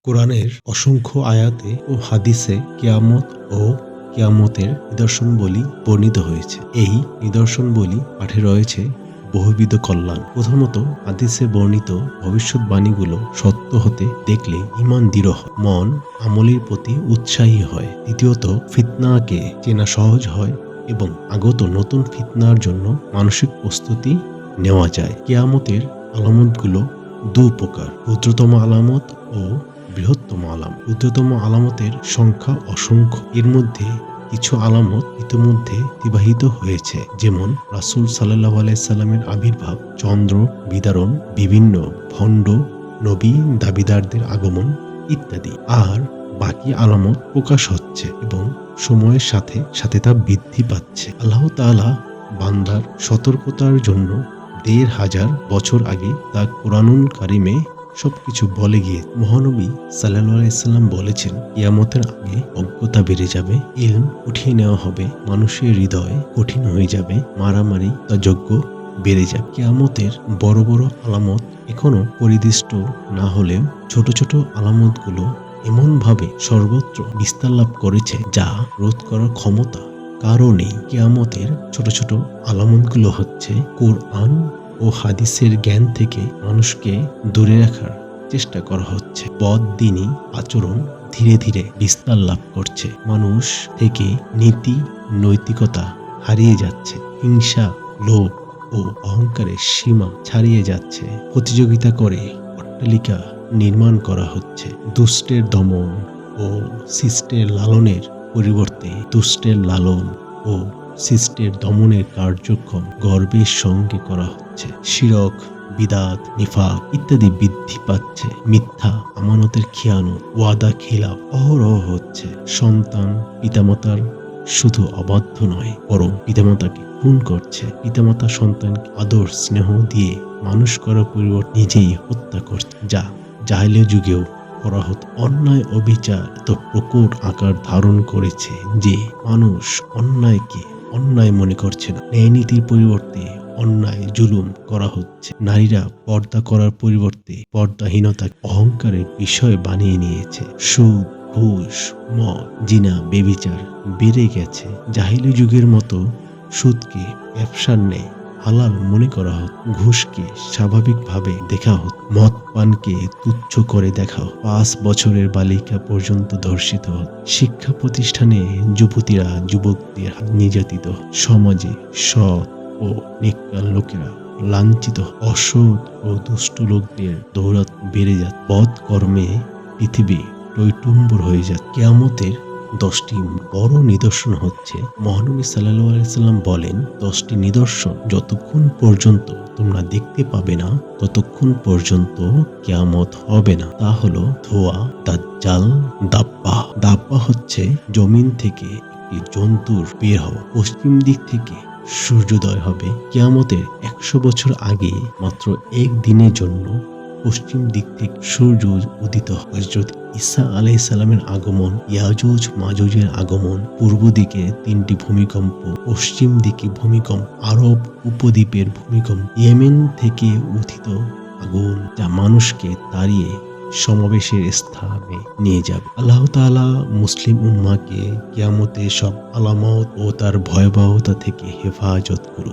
কোরআনের অসংখ্য আয়াতে ও হাদিসে কিয়ামত ও কিয়ামতের নিদর্শনবলী বর্ণিত হয়েছে। এই নিদর্শনবলী পাঠে রয়েছে বহুবিধ কল্যাণ। প্রথমত, হাদিসে বর্ণিত ভবিষ্যৎবাণীগুলো সত্য হতে দেখলে ঈমান দৃঢ় হয়, মন আমলের প্রতি উৎসাহী হয়। দ্বিতীয়ত, ফিতনাকে চেনা সহজ হয় এবং আগত নতুন ফিতনার জন্য মানসিক প্রস্তুতি নেওয়া যায়। কিয়ামতের আলামতগুলো দু প্রকার: ক্ষুদ্রতম আলামত ও বৃহত্তম আলামত। ক্ষুদ্রতম আলামতের সংখ্যা অসংখ্য। এর মধ্যে কিছু আলামত ইতিমধ্যে অতিবাহিত হয়েছে, যেমন রাসূল সাল্লাল্লাহু আলাইহি সাল্লামের আবির্ভাব, চন্দ্র বিদারণ, বিভিন্ন ভণ্ড নবী দাবিদারদের আগমন ইত্যাদি। আর বাকি আলামত প্রকাশ হচ্ছে এবং সময়ের সাথে সাথে তা বৃদ্ধি পাচ্ছে। আল্লাহ তাআলা বান্দার সতর্কতার জন্য ১৫০০ বছর আগে তা কুরআনুল কারিমে সবকিছু বলে গিয়ে মহানবী সাল্লাল্লাহু আলাইহি সাল্লাম বলেছেন, কিয়ামতের আগে অজ্ঞতা বেড়ে যাবে, ইলম উঠিয়ে নেওয়া হবে, মানুষের হৃদয় কঠিন হয়ে যাবে, মারামারি তা যজ্ঞ বেড়ে যাবে। কিয়ামতের বড় বড় আলামত এখনো পরিদৃষ্ট না হলেও ছোট ছোট আলামতগুলো এমনভাবে সর্বত্র বিস্তার লাভ করেছে যা রোধ করার ক্ষমতা কারও নেই। কিয়ামতের ছোট ছোট আলামতগুলো হচ্ছে কোরআন ও হাদিসের জ্ঞান থেকে মানুষকে দূরে রাখার চেষ্টা করা হচ্ছে। বদদিনী আচরণ ধীরে ধীরে বিস্তার লাভ করছে। মানুষ থেকে নীতি নৈতিকতা হারিয়ে যাচ্ছে। হিংসা, লোভ ও অহংকারের সীমা ছাড়িয়ে যাচ্ছে। প্রতিযোগিতা করে অট্টালিকা নির্মাণ করা হচ্ছে। দুষ্টের দমন ও শিষ্টের লালনের পরিবর্তে দুষ্টের লালন ও শিষ্টের দমনের কার্যক্রম গর্বের সঙ্গে করা হচ্ছে। শিরক, বিদাত, নিফাক ইত্যাদি বৃদ্ধি পাচ্ছে। মিথ্যা, আমানতের খেয়ানত, ওয়াদা খিলাফ অহরহ হচ্ছে। সন্তান পিতামাতার শুধু অবাধ্য নয়, বরং পিতামাতাকে খুন করছে। পিতামাতা সন্তানকে আদর স্নেহ দিয়ে মানুষ করার পরিবর্তে নিজেই হত্যা করছে, যা জাহেলিয়া যুগেও করা হতো। অন্যায় অবিচার এত প্রকট আকার ধারণ করেছে যে মানুষ অন্যায়কে অন্যায় মনে করছে না। ন্যায় নীতির পরিবর্তে অন্যায় জুলুম করা হচ্ছে। নারীরা পর্দা করার পরিবর্তে পর্দাহীনতাকে অহংকারের বিষয় বানিয়ে নিয়েছে। সুদ, ঘুষ, মদ, জিনা, ব্যভিচার বেড়ে গেছে। জাহেলি যুগের মতো সুদকে ব্যবসার ন্যায় হালাল মনে করা হতো। ঘুষকে স্বাভাবিকভাবে দেখা হতো। মদ পানকে তুচ্ছ করে দেখা হতো। 5 বছরের বালিকা পর্যন্ত ধর্ষিত হতো। শিক্ষা প্রতিষ্ঠানে যুবতীরা যুবকদের নির্যাতিত। সমাজে সৎ ও নেককার লোকেরা লাঞ্ছিত। অসৎ ও দুষ্ট লোকদের দৌলত বেড়ে যাচ্ছে। বদ কর্মে পৃথিবী টইটুম্বুর হয়ে যাচ্ছে। কিয়ামতের 10টি বড় নিদর্শন হচ্ছে, মহানবী সাল্লাল্লাহু আলাইহি সাল্লাম বলেন, 10টি নিদর্শন যতক্ষণ পর্যন্ত তোমরা দেখতে পাবে না ততক্ষণ পর্যন্ত কিয়ামত হবে না। তা হলো ধোঁয়া, দাজ্জাল, দাব্বাহ। দাব্বাহ হচ্ছে জমিন থেকে একটি জন্তুর বের হওয়া। পশ্চিম দিক থেকে সূর্যোদয় হবে। কিয়ামতের 100 বছর আগে মাত্র এক দিনের জন্য পশ্চিম দিক থেকে সূর্য উদিত হয়। হযরত ঈসা আলাইহিস সালামের আগমন, ইয়াজুজ মাজুজের আগমন, পূর্ব দিকে 3টি ভূমিকম্প, পশ্চিম দিকে ভূমিকম্প, আরব উপদ্বীপের ভূমিকম্প, ইয়েমেন থেকে উত্থিত আগুন যা মানুষকে তাড়িয়ে সমাবেশের স্থানে নিয়ে যাবে। আল্লাহ তাআলা মুসলিম উম্মাহকে কিয়ামতের সব আলামত ও তার ভয়াবহতা থেকে হেফাজত করুন।